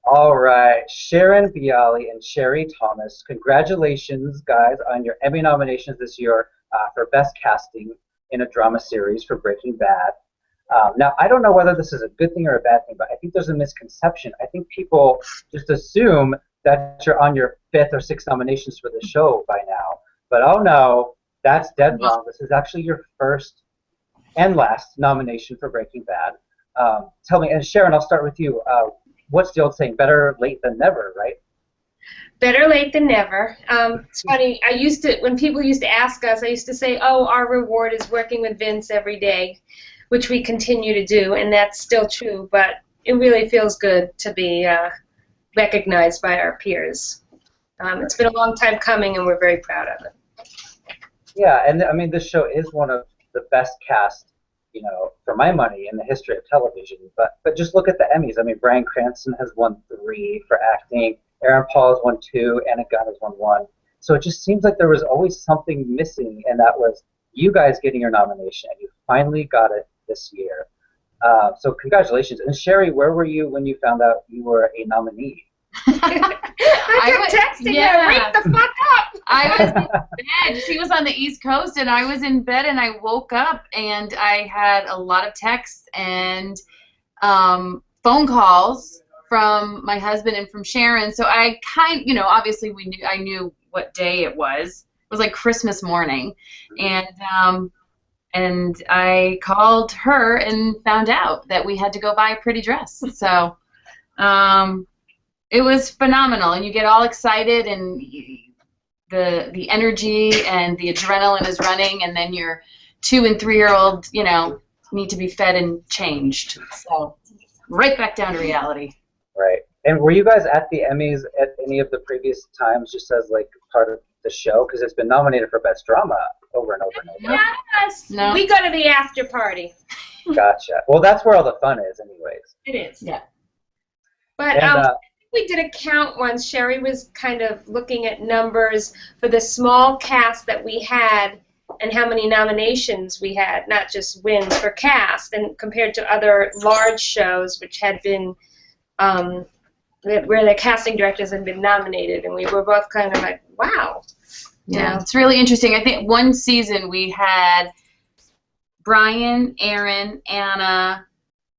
All right, Sharon Bialy and Sherry Thomas, congratulations, guys, on your Emmy nominations this year for Best Casting in a Drama Series for Breaking Bad. Now, I don't know whether this is a good thing or a bad thing, but I think there's a misconception. I think people just assume that you're on your fifth or sixth nominations for the show by now. But oh no, that's dead wrong. This is actually your first and last nomination for Breaking Bad. Tell me, and Sharon, I'll start with you. What's the old saying? Better late than never, right? Better late than never. It's funny. When people used to ask us, I used to say, "Oh, our reward is working with Vince every day," which we continue to do, and that's still true. But it really feels good to be recognized by our peers. It's been a long time coming, and we're very proud of it. Yeah, and I mean, this show is one of the best cast, for my money in the history of television. But just look at the Emmys. I mean, Bryan Cranston has won 3 for acting. Aaron Paul has won 2. Anna Gunn has won 1. So it just seems like there was always something missing, and that was you guys getting your nomination, and you finally got it this year. So congratulations. And Sherry, where were you when you found out you were a nominee? I kept texting her, wake the fuck up. I was in bed. She was on the East Coast, and I was in bed, and I woke up, and I had a lot of texts and phone calls from my husband and from Sharon. So I obviously I knew what day it was. It was like Christmas morning, and I called her and found out that we had to go buy a pretty dress. So it was phenomenal, and you get all excited, and the energy and the adrenaline is running, and then your 2- and 3-year-old, need to be fed and changed. So right back down to reality. Right. And were you guys at the Emmys at any of the previous times, just as like part of the show? Because it's been nominated for Best Drama over and over and over. Yes. No. We go to the after party. Gotcha. Well, that's where all the fun is, anyways. It is. Yeah. But we did a count once. Sherry was kind of looking at numbers for the small cast that we had and how many nominations we had, not just wins for cast, and compared to other large shows which had been where the casting directors had been nominated, and we were both kind of like, wow. Yeah, it's really interesting. I think one season we had Brian, Aaron, Anna,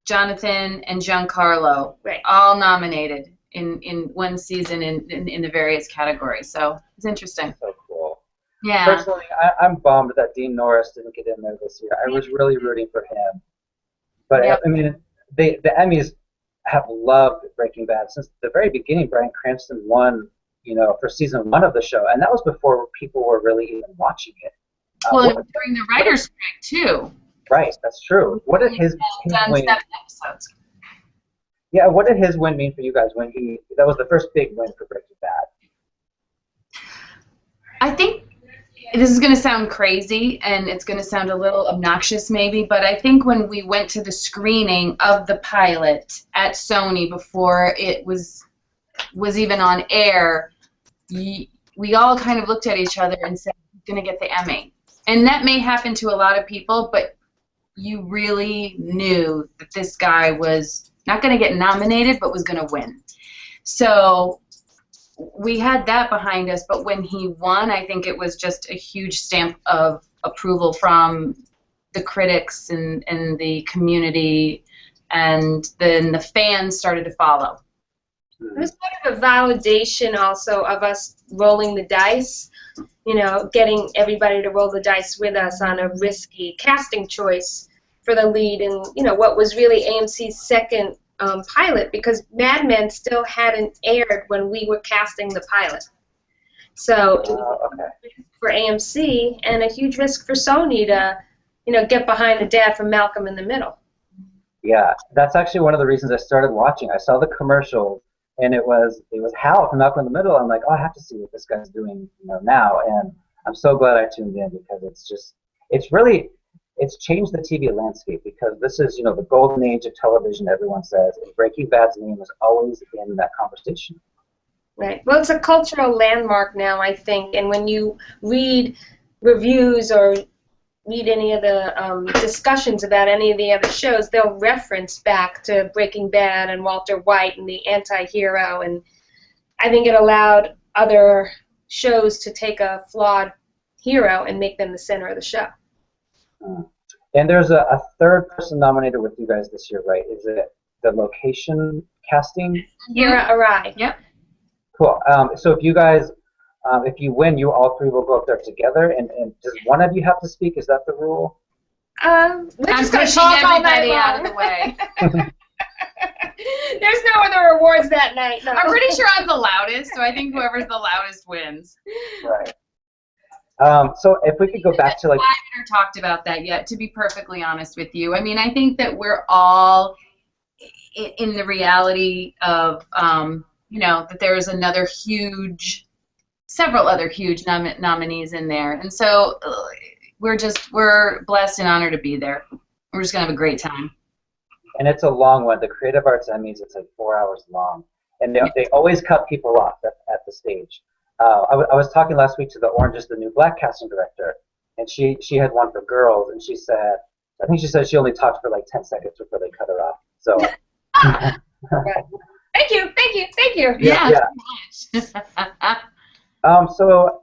Jonathan, and Giancarlo all nominated in one season in the various categories. So it's interesting. So cool. Yeah. Personally, I'm bummed that Dean Norris didn't get in there this year. I was really rooting for him. But, I mean, the Emmys have loved Breaking Bad. Since the very beginning, Bryan Cranston won, for season 1 of the show, and that was before people were really even watching it. Well, during the writer's strike, too. Right, that's true. What did his done win? 7 episodes. Yeah, what did his win mean for you guys when that was the first big win for Breaking Bad? I think this is going to sound crazy, and it's going to sound a little obnoxious maybe, but I think when we went to the screening of the pilot at Sony before it was even on air, we all kind of looked at each other and said, "Who's going to get the Emmy?" And that may happen to a lot of people, but you really knew that this guy was not going to get nominated, but was going to win. So we had that behind us, but when he won, I think it was just a huge stamp of approval from the critics and the community, and then the fans started to follow. It was sort of a validation also of us rolling the dice, getting everybody to roll the dice with us on a risky casting choice for the lead, and what was really AMC's second pilot, because Mad Men still hadn't aired when we were casting the pilot. So it was a risk for AMC and a huge risk for Sony to, get behind the dad from Malcolm in the Middle. Yeah, that's actually one of the reasons I started watching. I saw the commercials, and it was Hal from Malcolm in the Middle. I'm like, oh, I have to see what this guy's doing, now. And I'm so glad I tuned in, because it's changed the TV landscape, because this is, the golden age of television, everyone says, and Breaking Bad's name is always in that conversation. Right. Well, it's a cultural landmark now, I think, and when you read reviews or read any of the discussions about any of the other shows, they'll reference back to Breaking Bad and Walter White and the anti-hero, and I think it allowed other shows to take a flawed hero and make them the center of the show. And there's a third person nominated with you guys this year, right? Is it the location casting? Hira Arai. Yep. Cool. So if you guys, if you win, you all three will go up there together, and does one of you have to speak? Is that the rule? We're just going to pushing talk all night everybody long. out of the way. There's no other awards that night. No. I'm pretty sure I'm the loudest, so I think whoever's the loudest wins. Right. So if we could go back to like. I haven't talked about that yet, to be perfectly honest with you. I mean, I think that we're all in the reality of, you know, that there is several other huge nominees in there, and so we're blessed and honored to be there. We're just gonna have a great time. And it's a long one. The Creative Arts Emmys, it's like 4 hours long, and they always cut people off at the stage. I was talking last week to the Orange is the New Black casting director, and she had one for girls, and she said, I think she said she only talked for like 10 seconds before they cut her off. So. Thank you. Yeah. So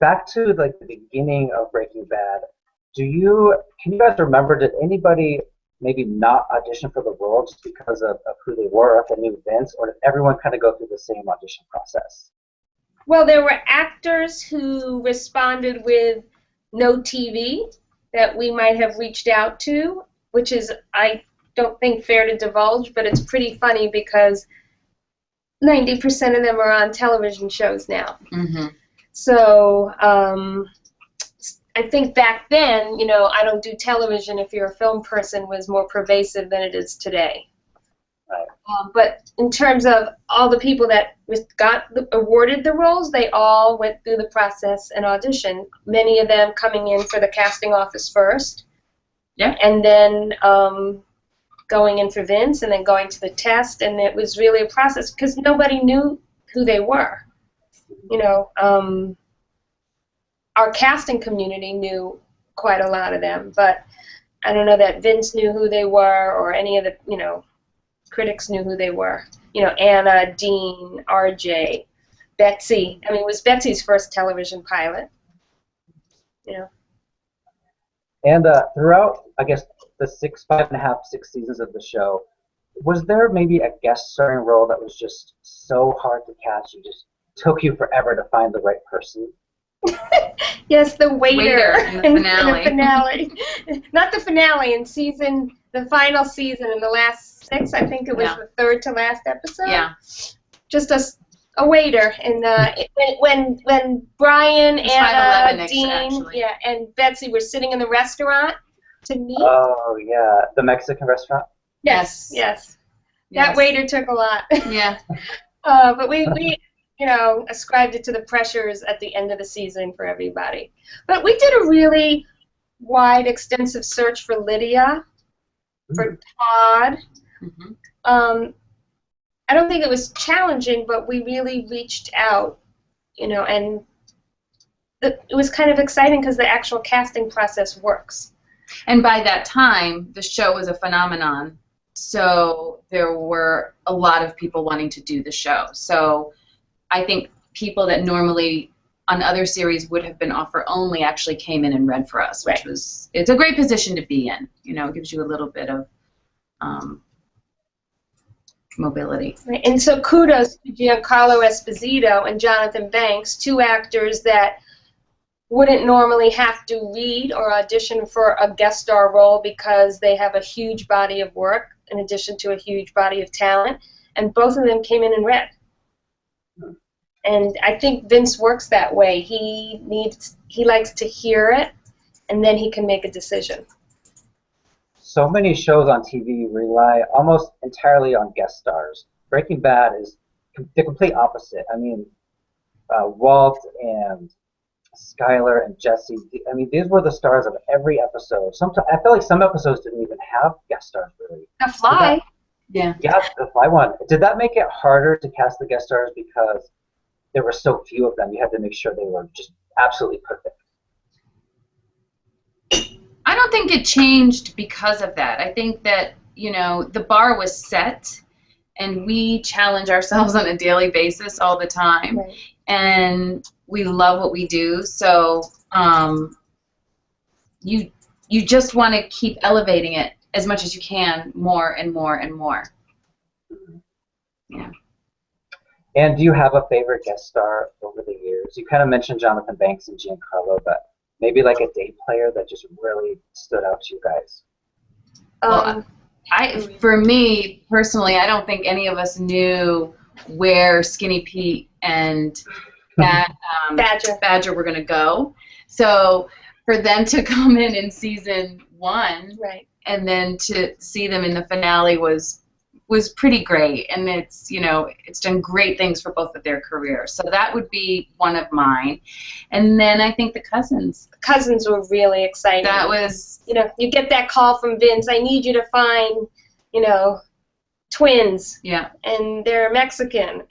back to like the beginning of Breaking Bad. Can you guys remember? Did anybody maybe not audition for the role just because of who they were, if they knew Vince, or did everyone kind of go through the same audition process? Well, there were actors who responded with no TV that we might have reached out to, which is, I don't think, fair to divulge, but it's pretty funny because 90% of them are on television shows now. Mm-hmm. So I think back then, you know, I don't do television if you're a film person was more pervasive than it is today. Right. But in terms of all the people that got awarded the roles, they all went through the process and auditioned, many of them coming in for the casting office first. Yeah. And then going in for Vince, and then going to the test, and it was really a process because nobody knew who they were. You know, our casting community knew quite a lot of them, but I don't know that Vince knew who they were, or any of the, you know, critics knew who they were. You know, Anna, Dean, RJ, Betsy. I mean, it was Betsy's first television pilot. You know. And throughout, I guess, the 6 seasons of the show, was there maybe a guest starring role that was just so hard to cast, it just took you forever to find the right person? Yes, the waiter in the finale. In the finale. Not the finale, the final season, in the last 6, I think it was the third to last episode. Yeah. Just a waiter, and when Brian, Anna, Dean, actually. and Betsy were sitting in the restaurant to meet. Oh yeah, the Mexican restaurant. Yes. That waiter took a lot. Yeah. But we you know, ascribed it to the pressures at the end of the season for everybody. But we did a really wide, extensive search for Lydia, for Todd. Mm-hmm. I don't think it was challenging, but we really reached out, you know, and it was kind of exciting because the actual casting process works. And by that time, the show was a phenomenon, so there were a lot of people wanting to do the show. So I think people that normally on other series would have been offer only actually came in and read for us, which it's a great position to be in. You know, it gives you a little bit of mobility. Right. And so kudos to Giancarlo Esposito and Jonathan Banks, 2 actors that wouldn't normally have to read or audition for a guest star role because they have a huge body of work in addition to a huge body of talent, and both of them came in and read. And I think Vince works that way. He likes to hear it, and then he can make a decision. So many shows on TV rely almost entirely on guest stars. Breaking Bad is the complete opposite. I mean, Walt and Skyler and Jesse, I mean, these were the stars of every episode. Sometimes I feel like some episodes didn't even have guest stars, really. The Fly. Yeah, the Fly one. Did that make it harder to cast the guest stars because there were so few of them? You had to make sure they were just absolutely perfect. don't think it changed because of that. I think that, you know, the bar was set, and we challenge ourselves on a daily basis all the time. Right. And we love what we do, so you just want to keep elevating it as much as you can, more and more and more. Yeah. And do you have a favorite guest star over the years? You kind of mentioned Jonathan Banks and Giancarlo, but maybe like a day player that just really stood out to you guys. Well, for me personally, I don't think any of us knew where Skinny Pete and that Badger were going to go. So for them to come in season 1, right, and then to see them in the finale was pretty great. And it's, you know, it's done great things for both of their careers. So that would be one of mine. And then I think the cousins. The cousins were really exciting. That was, you know, you get that call from Vince, I need you to find, you know, twins. Yeah. And they're Mexican.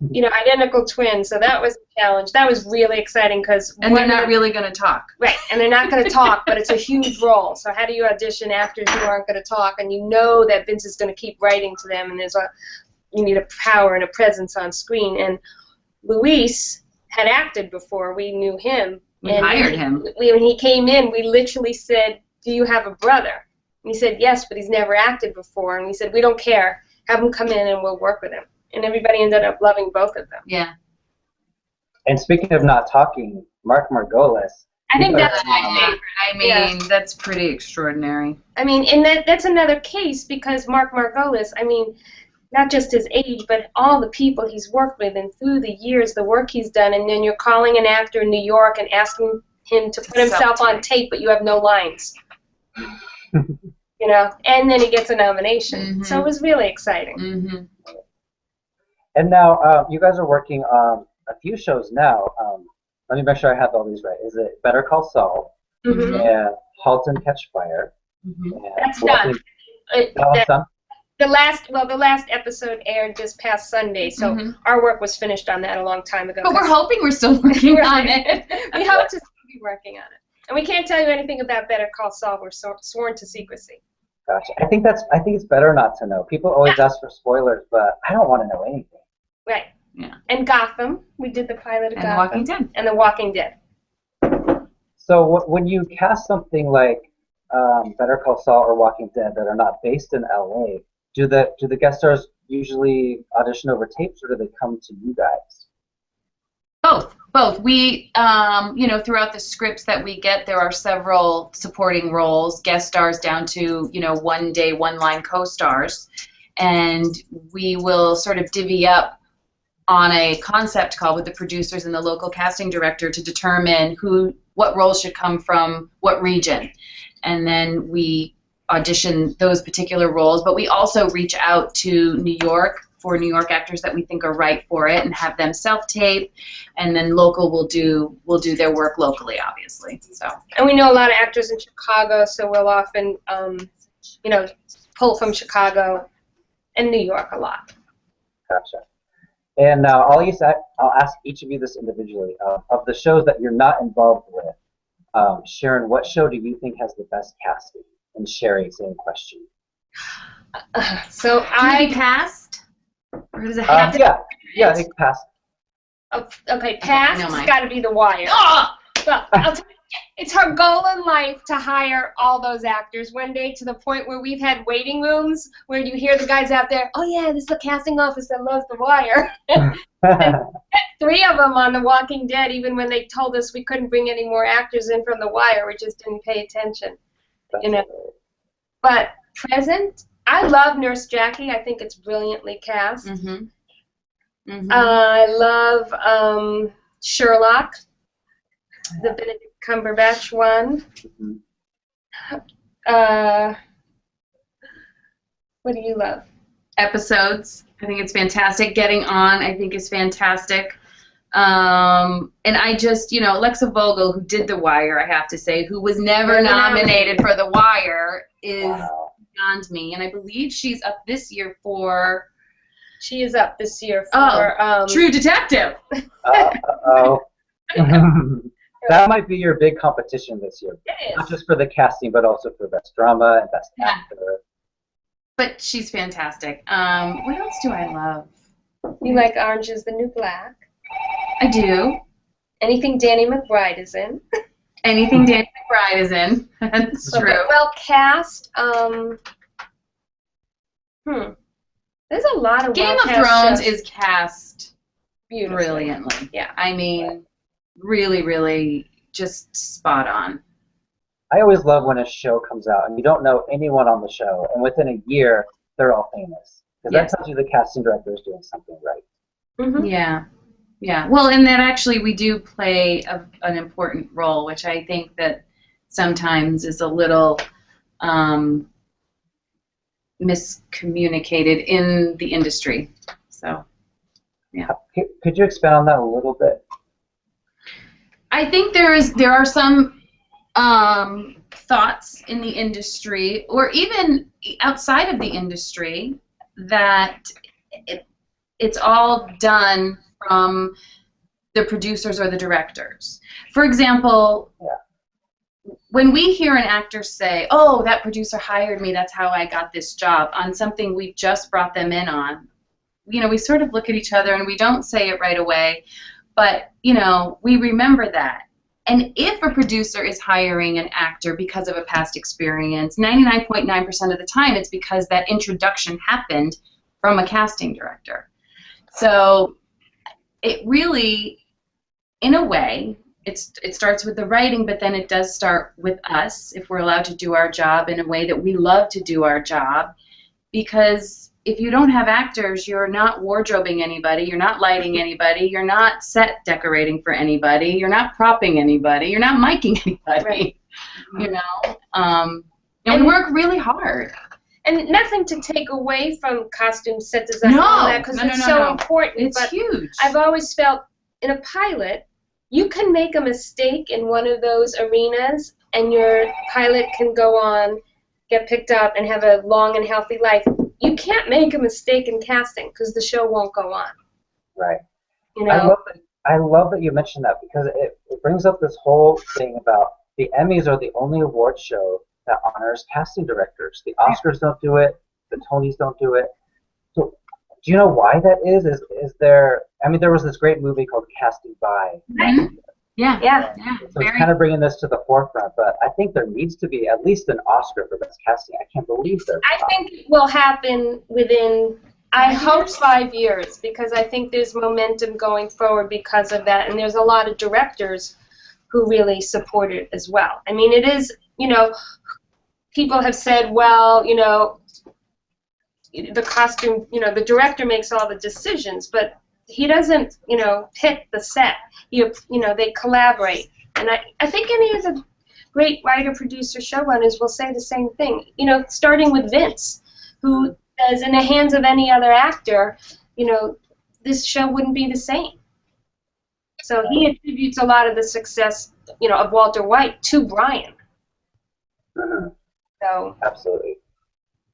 You know, identical twins. So that was a challenge. That was really exciting because they're not really going to talk. Right, and they're not going to talk, but it's a huge role. So how do you audition actors who aren't going to talk, and you know that Vince is going to keep writing to them, and you need a power and a presence on screen. And Luis had acted before. We knew him. We hired him. When he came in, we literally said, "Do you have a brother?" And he said, "Yes, but he's never acted before." And we said, "We don't care. Have him come in, and we'll work with him." And everybody ended up loving both of them. Yeah. And speaking of not talking, Mark Margolis. I think that's my favorite. I mean, that's pretty extraordinary. I mean, and that's another case because Mark Margolis, I mean, not just his age, but all the people he's worked with and through the years, the work he's done, and then you're calling an actor in New York and asking him to put himself on tape, but you have no lines. You know, and then he gets a nomination. Mm-hmm. So it was really exciting. Mm-hmm. And now you guys are working on a few shows now. Let me make sure I have all these right. Is it Better Call Saul, Mm-hmm. and Halt and Catch Fire? Mm-hmm. And That's done. That's done? The last episode aired this past Sunday, so our work was finished on that a long time ago. But we're hoping we're still working on it. We hope to be working on it. And we can't tell you anything about Better Call Saul. We're sworn to secrecy. Gotcha. I think it's better not to know. People always ask for spoilers, but I don't want to know anything. Right. Yeah. And Gotham. We did the pilot of And Gotham. The Walking Dead. And The Walking Dead. So when you cast something like Better Call Saul or Walking Dead that are not based in LA, do the guest stars usually audition over tapes, or do they come to you guys? Both. We, you know, throughout the scripts that we get, there are several supporting roles, guest stars down to, you know, one-day, one-line co-stars. And we will sort of divvy up on a concept call with the producers and the local casting director to determine what roles should come from what region. And then we audition those particular roles, but we also reach out to New York for New York actors that we think are right for it and have them self-tape, and then local will do their work locally, obviously. So. And we know a lot of actors in Chicago, so we'll often, you know, pull from Chicago and New York a lot. Gotcha. And now I'll ask each of you this individually. Of the shows that you're not involved with, Sharon, what show do you think has the best casting? And Sherry, same question. So I passed, or does it have to? Yeah, it passed. Okay, past No, has got to be The Wire. Oh! Well, I'll tell you, it's her goal in life to hire all those actors one day, to the point where we've had waiting rooms where you hear the guys out there, "Oh yeah, this is the casting office that loves The Wire." And 3 of them on The Walking Dead, even when they told us we couldn't bring any more actors in from The Wire, we just didn't pay attention. You know. But present, I love Nurse Jackie. I think it's brilliantly cast. Mm-hmm. Mm-hmm. I love Sherlock, the Benedict Cumberbatch one. What do you love? Episodes. I think it's fantastic. Getting On, I think, is fantastic. And I just, you know, Alexa Vogel, who did The Wire, I have to say, who was never nominated for The Wire, is beyond me. And I believe she's up this year for... She is up this year for... True Detective. Uh-oh. that might be your big competition this year. It Not is. just for the casting, but also for best drama and best Yeah. actor. But she's fantastic. What else do I love? You like Orange is the New Black. I do. Anything Danny McBride is in. Anything Danny McBride is in. That's true. Well cast. There's a lot of Game of well-cast Thrones shows. is cast Beautifully. brilliantly. Yeah. I mean, really, really just spot on. I always love when a show comes out and you don't know anyone on the show, and within a year they're all famous, because Yes. that tells you the casting director is doing something right. Mm-hmm. Yeah. Yeah. Well, and that actually we do play an important role, which I think that sometimes is a little miscommunicated in the industry. So, yeah. Could you expand on that a little bit? I think there are some thoughts in the industry, or even outside of the industry, that it's all done from the producers or the directors. For example, when we hear an actor say, "Oh, that producer hired me, that's how I got this job," on something we've just brought them in on, we sort of look at each other and we don't say it right away, but, we remember that. And if a producer is hiring an actor because of a past experience, 99.9% of the time it's because that introduction happened from a casting director. So it really, in a way, it starts with the writing, but then it does start with us, if we're allowed to do our job in a way that we love to do our job. Because if you don't have actors, you're not wardrobing anybody, you're not lighting anybody, you're not set decorating for anybody, you're not propping anybody, you're not miking anybody. Right. And we work really hard. And nothing to take away from costume set design and all that, because it's so important. It's but huge. I've always felt in a pilot, you can make a mistake in one of those arenas, and your pilot can go on, get picked up, and have a long and healthy life. You can't make a mistake in casting because the show won't go on. Right. You know? I love that you mentioned that, because it brings up this whole thing about the Emmys are the only award show that honors casting directors. The Oscars don't do it. The Tonys don't do it. So, do you know why that is? Is there? I mean, there was this great movie called Casting By. Mm-hmm. Yeah. So it's kind of bringing this to the forefront, but I think there needs to be at least an Oscar for best casting. I can't believe there's I think it will happen within, I hope, 5 years, because I think there's momentum going forward because of that, and there's a lot of directors who really support it as well. I mean, it is, people have said, well, the costume, the director makes all the decisions, but he doesn't, pick the set. They collaborate. And I think any of the great writer, producer, showrunners will say the same thing. Starting with Vince, who says, in the hands of any other actor, this show wouldn't be the same. So he attributes a lot of the success, of Walter White to Brian. Mm-hmm. So absolutely.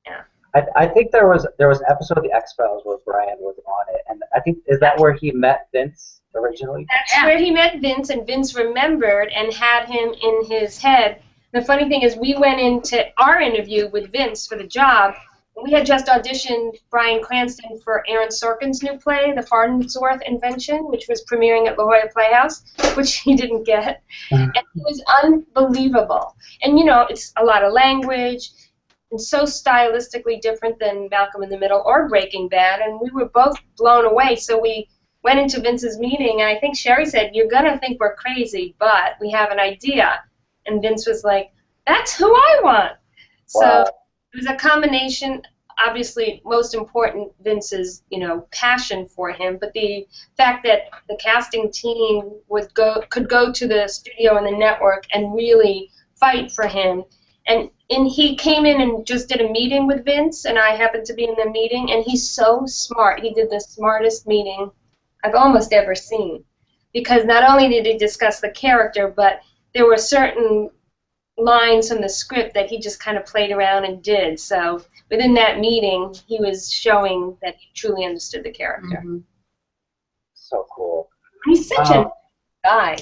Yeah. I think there was an episode of the X-Files where Brian was on it, and I think, is that where he met Vince originally? That's where he met Vince, and Vince remembered and had him in his head. The funny thing is, we went into our interview with Vince for the job, and we had just auditioned Bryan Cranston for Aaron Sorkin's new play, The Farnsworth Invention, which was premiering at La Jolla Playhouse, which he didn't get. And it was unbelievable. And, it's a lot of language, and so stylistically different than Malcolm in the Middle or Breaking Bad, and we were both blown away. So we went into Vince's meeting, and I think Sherry said, "You're going to think we're crazy, but we have an idea." And Vince was like, "That's who I want." Wow. So it was a combination, obviously, most important, Vince's, passion for him, but the fact that the casting team could go to the studio and the network and really fight for him. And he came in and just did a meeting with Vince, and I happened to be in the meeting, and he's so smart. He did the smartest meeting I've almost ever seen, because not only did he discuss the character, but there were certain lines from the script that he just kind of played around and did. So within that meeting, he was showing that he truly understood the character. Mm-hmm. So cool. He's such a guy.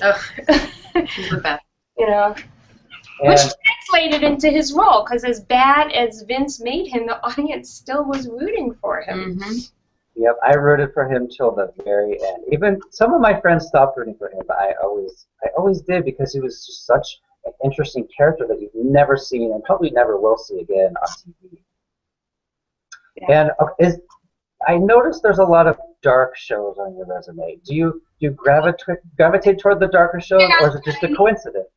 He's the best. You know, which translated into his role, because as bad as Vince made him, the audience still was rooting for him. Mm-hmm. Yep, I rooted for him till the very end. Even some of my friends stopped rooting for him, but I always did, because he was just such an interesting character that you've never seen and probably never will see again on TV. Yeah. And I noticed there's a lot of dark shows on your resume. Do you gravitate toward the darker shows, or is it just a coincidence?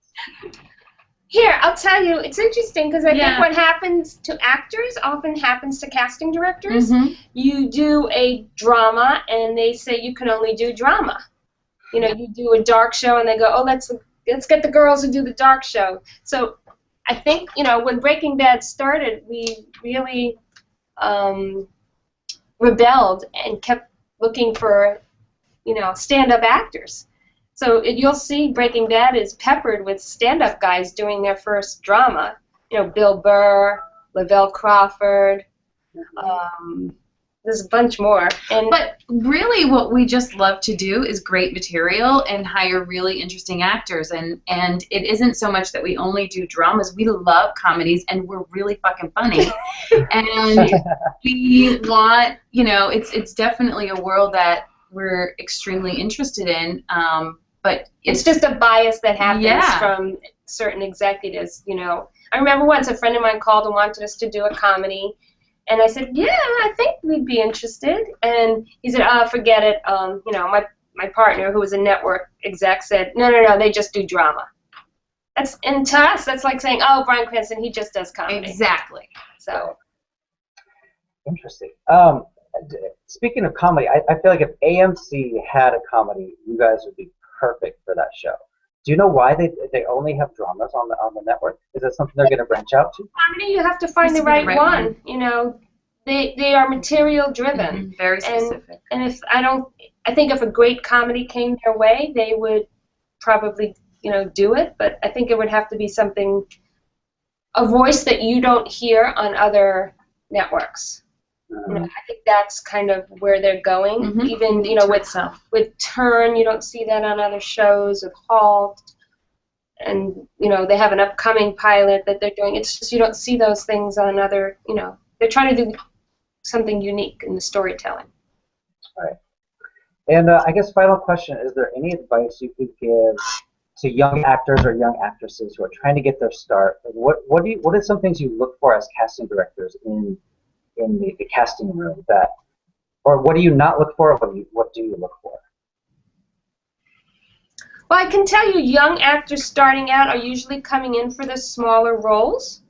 Here, I'll tell you, it's interesting, because I think what happens to actors often happens to casting directors. Mm-hmm. You do a drama, and they say you can only do drama. You know, you do a dark show, and they go, oh, let's get the girls to do the dark show. So I think, you know, when Breaking Bad started, we really rebelled and kept looking for, you know, stand-up actors. So you'll see Breaking Bad is peppered with stand-up guys doing their first drama. You know, Bill Burr, Lavelle Crawford. There's a bunch more. But really what we just love to do is great material and hire really interesting actors. And it isn't so much that we only do dramas. We love comedies, and we're really fucking funny. And we want, you know, it's definitely a world that we're extremely interested in. But it's just a bias that happens from certain executives, you know. I remember once a friend of mine called and wanted us to do a comedy, and I said, yeah, I think we'd be interested. And he said, oh, forget it. You know, my partner, who was a network exec, said, no, they just do drama. And to us, that's like saying, oh, Bryan Cranston, he just does comedy. Exactly. So interesting. Speaking of comedy, I feel like if AMC had a comedy, you guys would be perfect for that show. Do you know why they only have dramas on the network? Is that something they're going to branch out to? Comedy, you have to find the right one. You know, they are material driven. Mm-hmm. Very specific. And I think if a great comedy came their way, they would probably, you know, do it. But I think it would have to be something, a voice that you don't hear on other networks. You know, I think that's kind of where they're going. Mm-hmm. Even, you know, with Turn, you don't see that on other shows, with Halt, and, you know, they have an upcoming pilot that they're doing. It's just you don't see those things on other, you know, they're trying to do something unique in the storytelling. All right. And I guess final question, is there any advice you could give to young actors or young actresses who are trying to get their start? Like what are some things you look for as casting directors in the casting room, or what do you not look for, or what do you look for? Well, I can tell you young actors starting out are usually coming in for the smaller roles.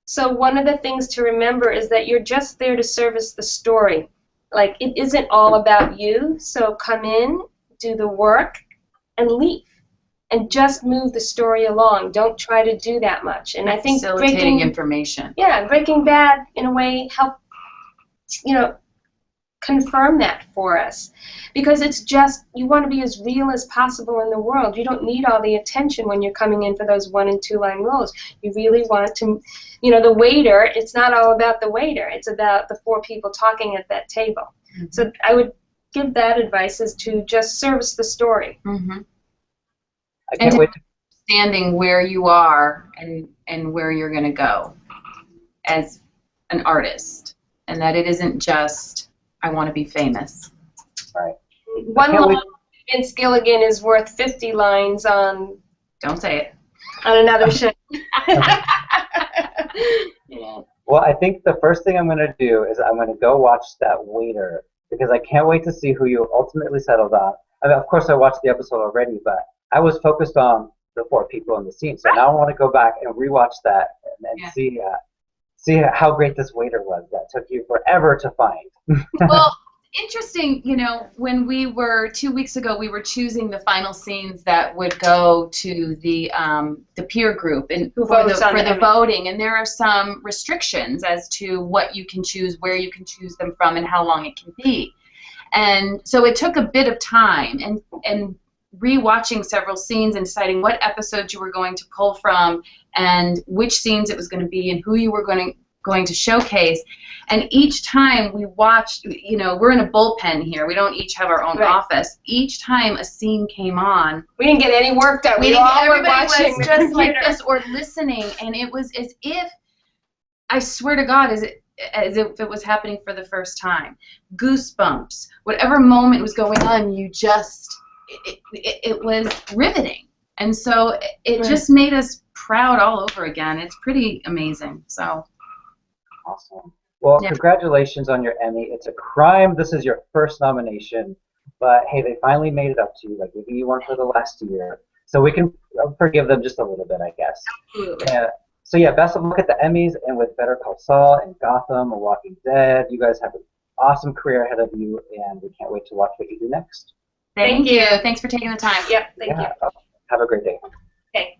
So one of the things to remember is that you're just there to service the story. Like, it isn't all about you, so come in, do the work, and leave. And just move the story along. Don't try to do that much. And I think facilitating information. Yeah, Breaking Bad, in a way, helped, you know, confirm that for us. Because it's just, you want to be as real as possible in the world. You don't need all the attention when you're coming in for those 1- and 2-line roles. You really want to, you know, the waiter, it's not all about the waiter. It's about the 4 people talking at that table. Mm-hmm. So I would give that advice, is to just service the story. Mm-hmm. And understanding where you are and where you're going to go as an artist, and that it isn't just, I want to be famous. Right. One line Vince Gilligan is worth 50 lines on. Don't say it. On another show. Yeah. Well, I think the first thing I'm going to do is I'm going to go watch that waiter, because I can't wait to see who you ultimately settled on. I mean, of course, I watched the episode already, but I was focused on the 4 people in the scene, so now I want to go back and rewatch that and see how great this waiter was that took you forever to find. Well, interesting, you know, when we were 2 weeks ago, we were choosing the final scenes that would go to the peer group and for the voting, and there are some restrictions as to what you can choose, where you can choose them from, and how long it can be. And so it took a bit of time, and rewatching several scenes and deciding what episodes you were going to pull from and which scenes it was going to be and who you were going going to showcase. And each time we watched, you know, we're in a bullpen here. We don't each have our own office. Each time a scene came on, we didn't get any work done. We all were watching was just like this or listening, and it was as if, I swear to God, as if it was happening for the first time. Goosebumps. Whatever moment was going on, you just, it was riveting. And so it just made us proud all over again. It's pretty amazing. So awesome. Well, congratulations on your Emmy. It's a crime this is your first nomination, but hey, they finally made it up to you, like giving you one for the last year. So we can forgive them just a little bit, I guess. Absolutely. So yeah, best of luck at the Emmys and with Better Call Saul and Gotham and Walking Dead. You guys have an awesome career ahead of you, and we can't wait to watch what you do next. Thank you. Thanks for taking the time. Yep, thank you. Have a great day. Okay.